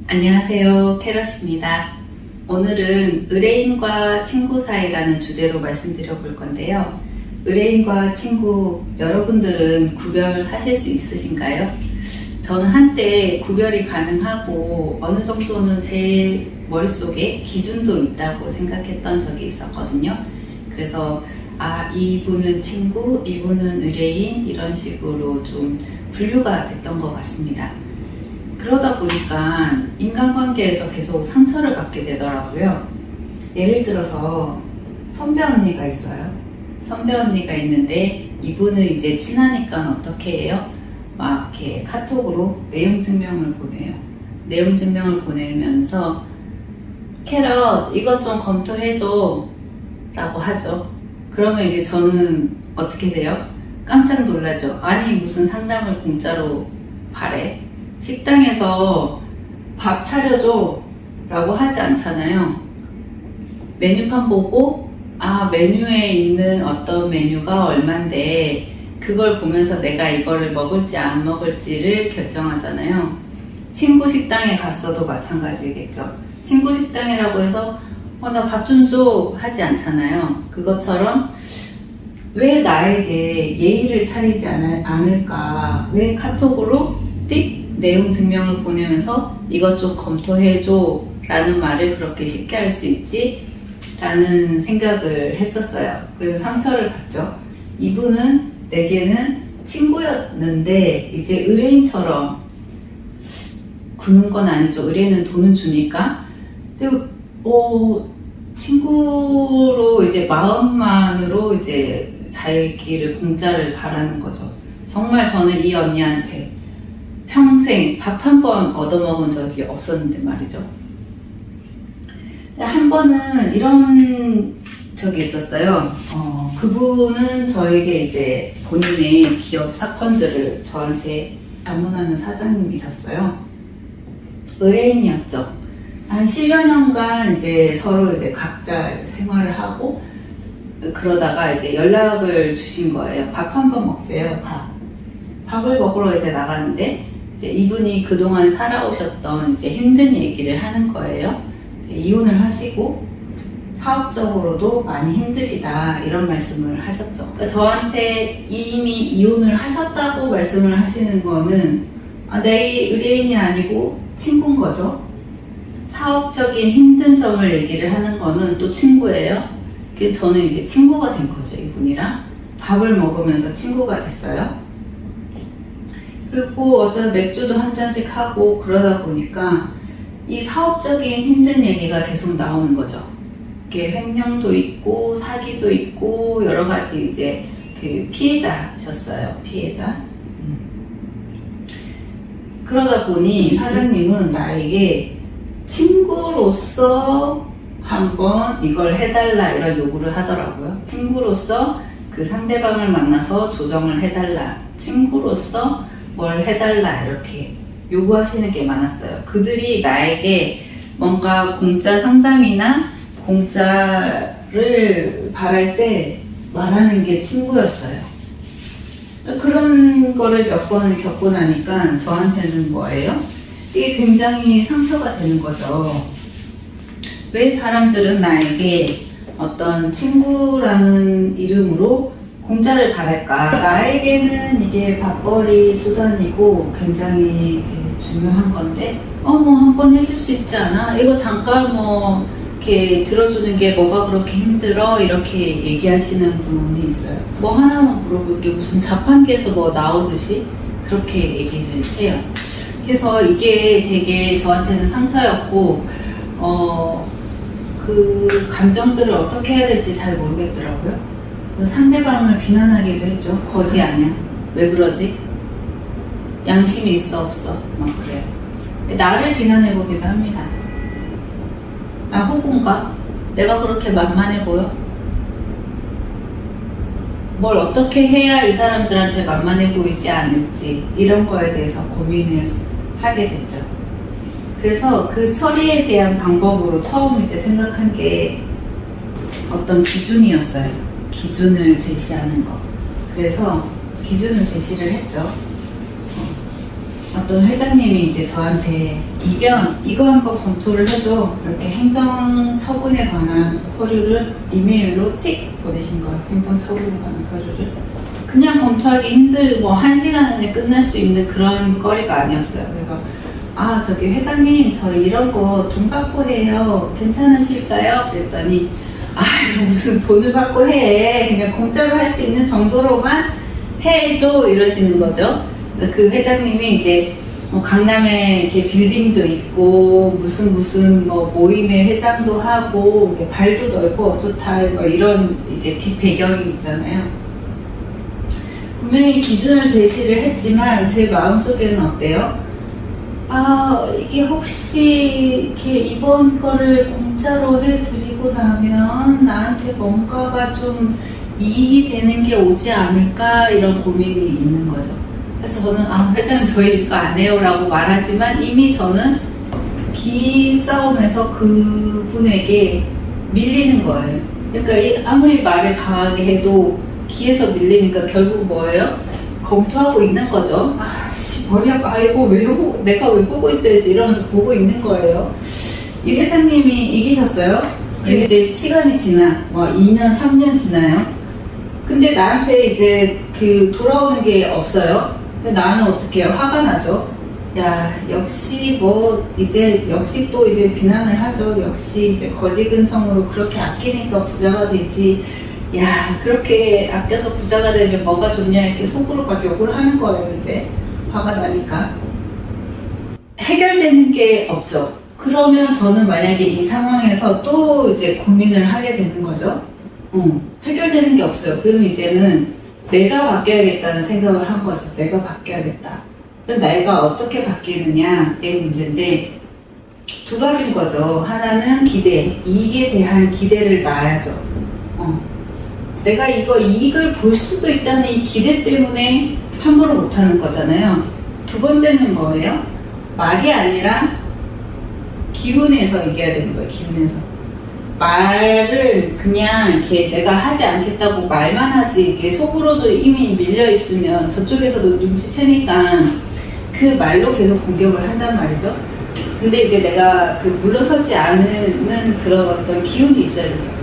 안녕하세요, 캐럿입니다. 오늘은 의뢰인과 친구 사이라는 주제로 말씀드려 볼 건데요. 의뢰인과 친구, 여러분들은 구별하실 수 있으신가요? 저는 한때 구별이 가능하고 어느 정도는 제 머릿속에 기준도 있다고 생각했던 적이 있었거든요. 그래서 이분은 친구, 이분은 의뢰인, 이런 식으로 좀 분류가 됐던 것 같습니다. 그러다 보니까 인간관계에서 계속 상처를 받게 되더라고요. 예를 들어서 선배 언니가 있어요. 선배 언니가 있는데 이분은 이제 친하니까 어떻게 해요? 막 이렇게 카톡으로 내용 증명을 보내요. 내용 증명을 보내면서 캐럿 이것 좀 검토해줘 라고 하죠. 그러면 이제 저는 어떻게 돼요? 깜짝 놀라죠. 아니 무슨 상담을 공짜로 바래? 식당에서 밥 차려줘 라고 하지 않잖아요. 메뉴판 보고 메뉴에 있는 어떤 메뉴가 얼만데 그걸 보면서 내가 이거를 먹을지 안 먹을지를 결정하잖아요. 친구 식당에 갔어도 마찬가지겠죠. 친구 식당이라고 해서 나 밥 좀 줘 하지 않잖아요. 그것처럼 왜 나에게 예의를 차리지 않을까? 왜 카톡으로 띡 내용 증명을 보내면서 이것 좀 검토해줘 라는 말을 그렇게 쉽게 할 수 있지? 라는 생각을 했었어요. 그래서 상처를 받죠. 이분은 내게는 친구였는데 이제 의뢰인처럼 구는 건 아니죠. 의뢰인은 돈은 주니까. 근데 친구로 이제 마음만으로 이제 자기를 공짜를 바라는 거죠. 정말 저는 이 언니한테 평생 밥 한 번 얻어먹은 적이 없었는데 말이죠. 한 번은 이런 적이 있었어요. 그분은 저에게 이제 본인의 기업 사건들을 저한테 자문하는 사장님이셨어요. 의뢰인이었죠. 한 10여 년간 이제 서로 이제 각자 이제 생활을 하고 그러다가 이제 연락을 주신 거예요. 밥 한 번 먹재요, 밥을 먹으러 이제 나가는데 이제 이분이 그동안 살아오셨던 이제 힘든 얘기를 하는 거예요. 이혼을 하시고 사업적으로도 많이 힘드시다 이런 말씀을 하셨죠. 그러니까 저한테 이미 이혼을 하셨다고 말씀을 하시는 거는 내 의뢰인이 아니고 친구인 거죠. 사업적인 힘든 점을 얘기를 하는 거는 또 친구예요. 그래서 저는 이제 친구가 된 거죠. 이분이랑 밥을 먹으면서 친구가 됐어요. 그리고 어쩌다 맥주도 한 잔씩 하고 그러다 보니까 이 사업적인 힘든 얘기가 계속 나오는 거죠. 이렇게 횡령도 있고 사기도 있고 여러 가지 이제 그 피해자셨어요. 피해자. 그러다 보니 사장님은 나에게 친구로서 한번 이걸 해달라 이런 요구를 하더라고요. 친구로서 그 상대방을 만나서 조정을 해달라. 친구로서 뭘 해달라 이렇게 요구하시는 게 많았어요. 그들이 나에게 뭔가 공짜 상담이나 공짜를 바랄 때 말하는 게 친구였어요. 그런 거를 몇 번을 겪고 나니까 저한테는 뭐예요? 이게 굉장히 상처가 되는 거죠. 왜 사람들은 나에게 어떤 친구라는 이름으로 공짜를 바랄까? 나에게는 이게 밥벌이 수단이고 굉장히 중요한 건데 한번 해줄 수 있지 않아? 이거 잠깐 이렇게 들어주는 게 뭐가 그렇게 힘들어? 이렇게 얘기하시는 분이 있어요. 하나만 물어볼게 무슨 자판기에서 나오듯이 그렇게 얘기를 해요. 그래서 이게 되게 저한테는 상처였고 그 감정들을 어떻게 해야 될지 잘 모르겠더라고요. 상대방을 비난하기도 했죠. 거지 아니야? 왜 그러지? 양심이 있어 없어? 막 그래요. 나를 비난해보기도 합니다. 나 호구인가? 내가 그렇게 만만해 보여? 뭘 어떻게 해야 이 사람들한테 만만해 보이지 않을지 이런 거에 대해서 고민을 하게 됐죠. 그래서 그 처리에 대한 방법으로 처음 이제 생각한 게 어떤 기준이었어요. 기준을 제시하는 거. 그래서 기준을 제시를 했죠. 어떤 회장님이 이제 저한테 이변 이거 한번 검토를 해줘 이렇게 행정처분에 관한 서류를 이메일로 틱 보내신 거예요. 행정처분에 관한 서류를 그냥 검토하기 힘들고 1시간 안에 끝날 수 있는 그런 거리가 아니었어요. 그래서 아 저기 회장님 저 이런 거 돈 받고 해요 괜찮으실까요? 그랬더니 아 무슨 돈을 받고 해 그냥 공짜로 할 수 있는 정도로만 해줘 이러시는 거죠. 그 회장님이 이제 뭐 강남에 이렇게 빌딩도 있고 무슨 뭐 모임의 회장도 하고 이제 발도 넓고 어쩌다 뭐 이런 이제 뒷 배경이 있잖아요. 분명히 기준을 제시를 했지만 제 마음속에는 어때요? 아 이게 혹시 이렇게 이번 거를 공짜로 해드리고 나면 나한테 뭔가가 좀 이익이 되는 게 오지 않을까 이런 고민이 있는 거죠. 그래서 저는 아 회장님 저희 이거 안 해요 라고 말하지만 이미 저는 기싸움에서 그분에게 밀리는 거예요. 그러니까 아무리 말을 강하게 해도 기에서 밀리니까 결국 뭐예요? 검토하고 있는 거죠. 아씨 머리 아파 아이고 내가 왜 보고 있어야지 이러면서 보고 있는 거예요. 이 회장님이 이기셨어요. 이제 시간이 지나 뭐 2년 3년 지나요. 근데 나한테 이제 그 돌아오는 게 없어요. 나는 어떻게 해요? 화가 나죠. 야 역시 뭐 이제 역시 또 이제 비난을 하죠. 역시 이제 거지근성으로 그렇게 아끼니까 부자가 되지. 야 그렇게 아껴서 부자가 되면 뭐가 좋냐 이렇게 속으로 막 욕을 하는 거예요. 이제 화가 나니까 해결되는 게 없죠. 그러면 저는 만약에 이 상황에서 또 이제 고민을 하게 되는 거죠. 해결되는 게 없어요. 그럼 이제는 내가 바뀌어야겠다는 생각을 한 거죠. 내가 바뀌어야겠다. 그럼 내가 어떻게 바뀌느냐의 문제인데 두 가지인 거죠. 하나는 기대, 이익에 대한 기대를 놔야죠. 내가 이거 이익을 볼 수도 있다는 이 기대 때문에 함부로 못하는 거잖아요. 두 번째는 뭐예요? 말이 아니라 기운에서 얘기해야 되는 거예요. 기운에서. 말을 그냥 이렇게 내가 하지 않겠다고 말만 하지 이게 속으로도 이미 밀려 있으면 저쪽에서도 눈치채니까 그 말로 계속 공격을 한단 말이죠. 근데 이제 내가 그 물러서지 않는 그런 어떤 기운이 있어야 되죠.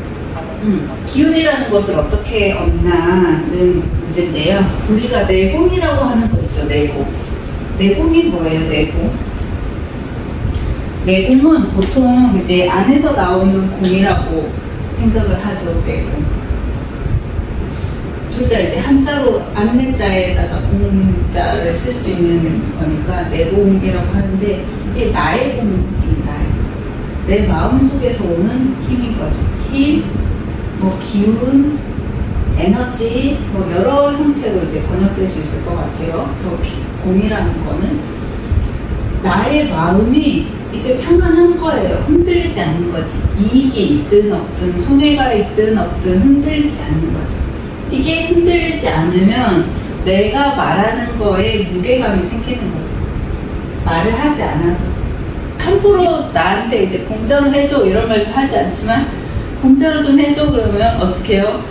기운이라는 것을 어떻게 얻나는 문제인데요. 우리가 내공이라고 하는 거 있죠. 내공. 내공이 뭐예요? 내공. 내공은 보통 이제 안에서 나오는 공이라고 생각을 하죠. 내공. 둘 다 이제 한자로 안내자에다가 공자를 쓸 수 있는 거니까 내공이라고 하는데 이게 나의 공입니다. 내 마음속에서 오는 힘인 거죠. 힘, 뭐 기운, 에너지, 뭐 여러 형태로 이제 번역될 수 있을 것 같아요. 저 공이라는 거는 나의 마음이 이제 평안한 거예요. 흔들리지 않는 거지. 이익이 있든 없든 손해가 있든 없든 흔들리지 않는 거죠. 이게 흔들리지 않으면 내가 말하는 거에 무게감이 생기는 거죠. 말을 하지 않아도 함부로 나한테 이제 공짜로 해줘 이런 말도 하지 않지만 공짜로 좀 해줘 그러면 어떻게 해요?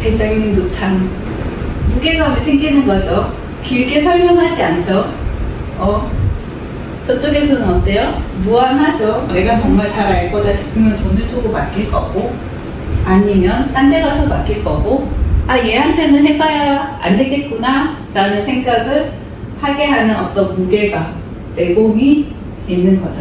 회장님도 참 무게감이 생기는 거죠. 길게 설명하지 않죠. 저쪽에서는 어때요? 무한하죠. 내가 정말 잘 알 거다 싶으면 돈을 주고 맡길 거고 아니면 딴 데 가서 맡길 거고 아 얘한테는 해봐야 안 되겠구나 라는 생각을 하게 하는 어떤 무게가 내공이 있는 거죠.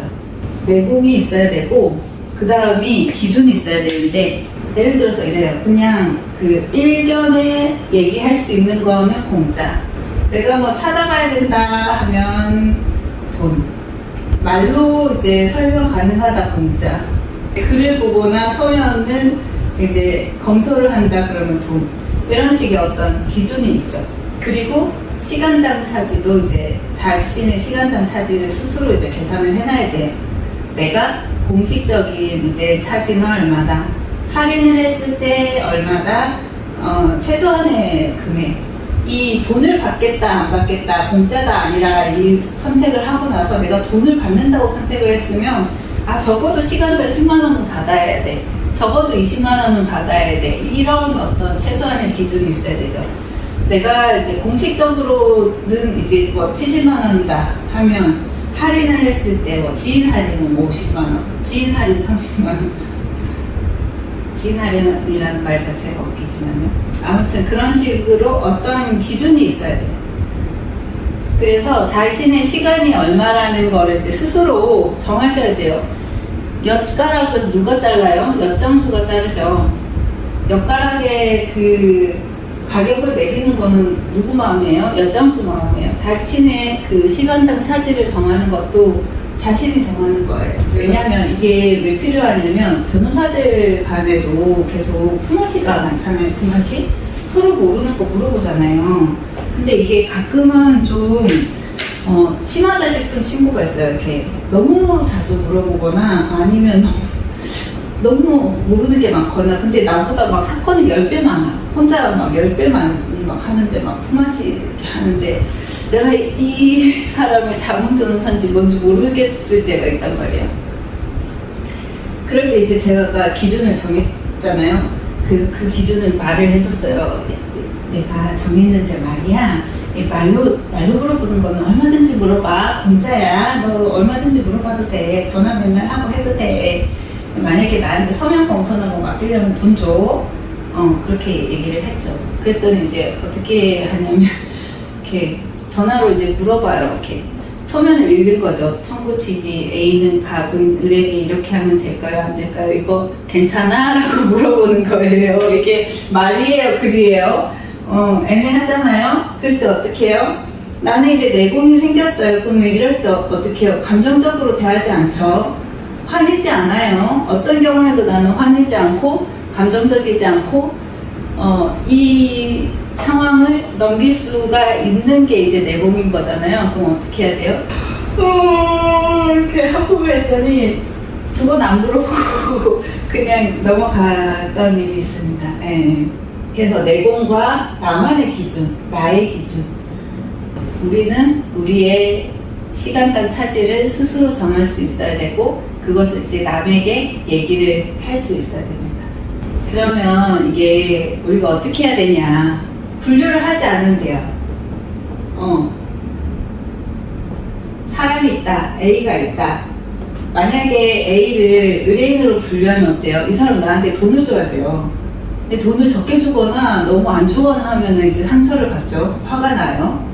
내공이 있어야 되고 그 다음이 기준이 있어야 되는데 예를 들어서 이래요. 그냥 그 일견에 얘기할 수 있는 거는 공짜. 내가 뭐 찾아가야 된다 하면 돈. 말로 이제 설명 가능하다 공짜. 글을 보거나 서면을 이제 검토를 한다 그러면 돈. 이런 식의 어떤 기준이 있죠. 그리고 시간당 차지도 이제 자신의 시간당 차지를 스스로 이제 계산을 해놔야 돼요. 내가 공식적인 이제 차지는 얼마다, 할인을 했을 때 얼마다, 최소한의 금액. 이 돈을 받겠다 안 받겠다 공짜다 아니라 이 선택을 하고 나서 내가 돈을 받는다고 선택을 했으면 아 적어도 시간당 10만원은 받아야 돼, 적어도 20만원은 받아야 돼, 이런 어떤 최소한의 기준이 있어야 되죠. 내가 이제 공식적으로는 이제 뭐 70만 원이다 하면 할인을 했을 때 뭐 지인 할인은 50만 원, 지인 할인 30만 원. 지인 할인이라는 말 자체가 웃기지만요. 아무튼 그런 식으로 어떤 기준이 있어야 돼요. 그래서 자신의 시간이 얼마라는 거를 이제 스스로 정하셔야 돼요. 엿가락은 누가 잘라요? 엿장수가 자르죠. 엿가락의 그 가격을 매기는 거는 누구 마음이에요? 엿장수 마음이에요. 자신의 그 시간당 차지를 정하는 것도 자신이 정하는 거예요. 왜냐하면 이게 왜 필요하냐면 변호사들 간에도 계속 품앗이가 많잖아요. 품앗이? 서로 모르는 거 물어보잖아요. 근데 이게 가끔은 좀 심하다 싶은 친구가 있어요. 이렇게 너무 자주 물어보거나 아니면 너무 모르는 게 많거나. 근데 나보다 막 사건이 10배 많아. 혼자 막 10배 많이 막 하는데 막 품앗이 이렇게 하는데 내가 이 사람의 자문 변호사인지 뭔지 모르겠을 때가 있단 말이야. 그럴 때 이제 제가 기준을 정했잖아요. 그래서 그 기준을 말을 해줬어요. 내가 정했는데 말이야. 말로 물어보는 거는 얼마든지 물어봐. 공짜야. 너 얼마든지 물어봐도 돼. 전화 맨날 하고 해도 돼. 만약에 나한테 서면 검토나 뭐 맡기려면 돈 줘. 그렇게 얘기를 했죠. 그랬더니 이제 어떻게 하냐면 이렇게 전화로 이제 물어봐요. 이렇게 서면을 읽은 거죠. 청구 취지 A는 갑은 을에게 이렇게 하면 될까요? 안 될까요? 이거 괜찮아? 라고 물어보는 거예요. 이게 말이에요? 글이에요? 애매하잖아요? 그럴 때 어떻게 해요? 나는 이제 내공이 생겼어요. 그러면 이럴 때 어떻게 해요? 감정적으로 대하지 않죠? 화내지 않아요. 어떤 경우에도 나는 화내지 않고 감정적이지 않고 이 상황을 넘길 수가 있는 게 이제 내공인 거잖아요. 그럼 어떻게 해야 돼요? 이렇게 하품을 했더니 두 번 안 물어보고 그냥 넘어갔던 일이 있습니다. 네. 그래서 내공과 나만의 기준, 나의 기준. 우리는 우리의 시간당 차지를 스스로 정할 수 있어야 되고 그것을 이제 남에게 얘기를 할 수 있어야 됩니다. 그러면 이게 우리가 어떻게 해야 되냐? 분류를 하지 않으면 돼요. 사람이 있다, A가 있다. 만약에 A를 의뢰인으로 분류하면 어때요? 이 사람 나한테 돈을 줘야 돼요. 근데 돈을 적게 주거나 너무 안 주거나 하면은 이제 상처를 받죠. 화가 나요.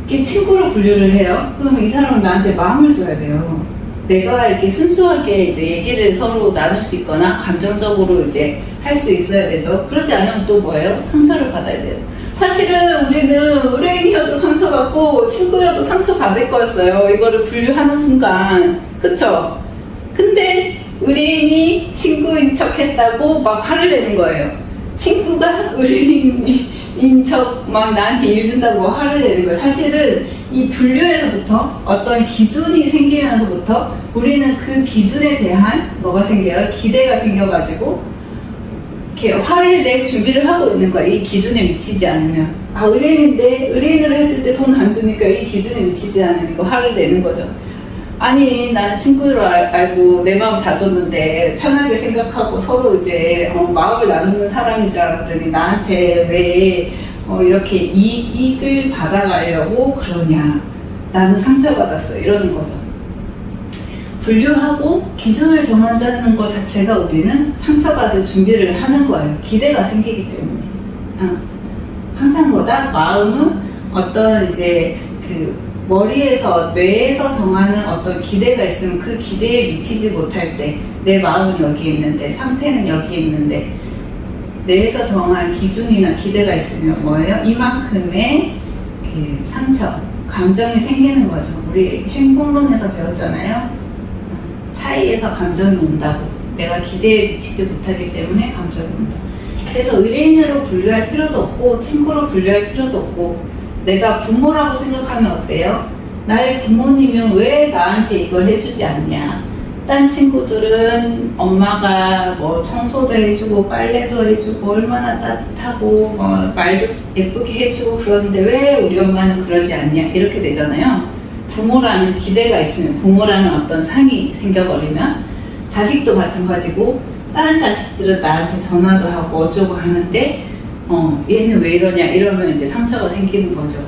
이게 친구로 분류를 해요. 그러면 이 사람은 나한테 마음을 줘야 돼요. 내가 이렇게 순수하게 이제 얘기를 서로 나눌 수 있거나 감정적으로 이제 할 수 있어야 되죠. 그러지 않으면 또 뭐예요? 상처를 받아야 돼요. 사실은 우리는 의뢰인이어도 상처받고 친구여도 상처받을 거였어요. 이거를 분류하는 순간. 그쵸? 근데 의뢰인이 친구인 척 했다고 막 화를 내는 거예요. 친구가 의뢰인인 척 막 나한테 일 준다고 화를 내는 거예요. 사실은 이 분류에서부터 어떤 기준이 생기면서부터 우리는 그 기준에 대한 뭐가 생겨요? 기대가 생겨가지고 이렇게 화를 낼 준비를 하고 있는 거야. 이 기준에 미치지 않으면. 아, 의뢰인인데 의뢰인으로 했을 때 돈 안 주니까 이 기준에 미치지 않으니까 화를 내는 거죠. 아니, 나는 친구로 알고 내 마음 다 줬는데 편하게 생각하고 서로 이제 마음을 나누는 사람인 줄 알았더니 나한테 왜 이렇게 이익을 받아가려고 그러냐. 나는 상처받았어. 이러는 거죠. 분류하고 기준을 정한다는 것 자체가 우리는 상처받을 준비를 하는 거예요. 기대가 생기기 때문에. 항상 보다 마음은 어떤 이제 그 머리에서 뇌에서 정하는 어떤 기대가 있으면 그 기대에 미치지 못할 때 내 마음은 여기 있는데 상태는 여기 있는데 뇌에서 정한 기준이나 기대가 있으면 뭐예요? 이만큼의 그 상처, 감정이 생기는 거죠. 우리 행복론에서 배웠잖아요. 차이에서 감정이 온다고. 내가 기대에 미치지 못하기 때문에 감정이 온다. 그래서 의뢰인으로 분류할 필요도 없고 친구로 분류할 필요도 없고 내가 부모라고 생각하면 어때요? 나의 부모님은 왜 나한테 이걸 해주지 않냐? 딴 친구들은 엄마가 뭐 청소도 해주고 빨래도 해주고 얼마나 따뜻하고 말도 예쁘게 해주고 그러는데 왜 우리 엄마는 그러지 않냐? 이렇게 되잖아요. 부모라는 기대가 있으면 부모라는 어떤 상이 생겨버리면 자식도 마찬가지고 다른 자식들은 나한테 전화도 하고 어쩌고 하는데 얘는 왜 이러냐 이러면 이제 상처가 생기는 거죠.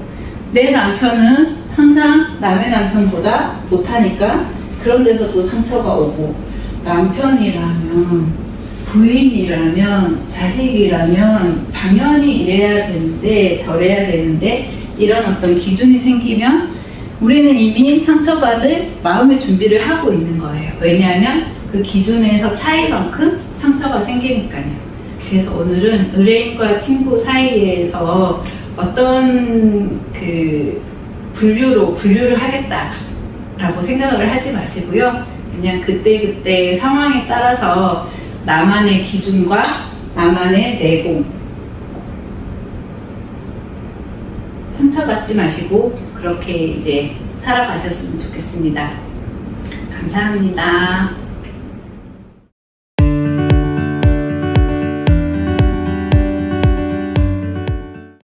내 남편은 항상 남의 남편보다 못하니까 그런 데서도 상처가 오고, 남편이라면, 부인이라면, 자식이라면 당연히 이래야 되는데 저래야 되는데 이런 어떤 기준이 생기면 우리는 이미 상처받을 마음의 준비를 하고 있는 거예요. 왜냐하면 그 기준에서 차이만큼 상처가 생기니까요. 그래서 오늘은 의뢰인과 친구 사이에서 어떤 그 분류를 하겠다라고 생각을 하지 마시고요. 그냥 그때그때 상황에 따라서 나만의 기준과 나만의 내공, 상처받지 마시고 그렇게 이제 살아가셨으면 좋겠습니다. 감사합니다.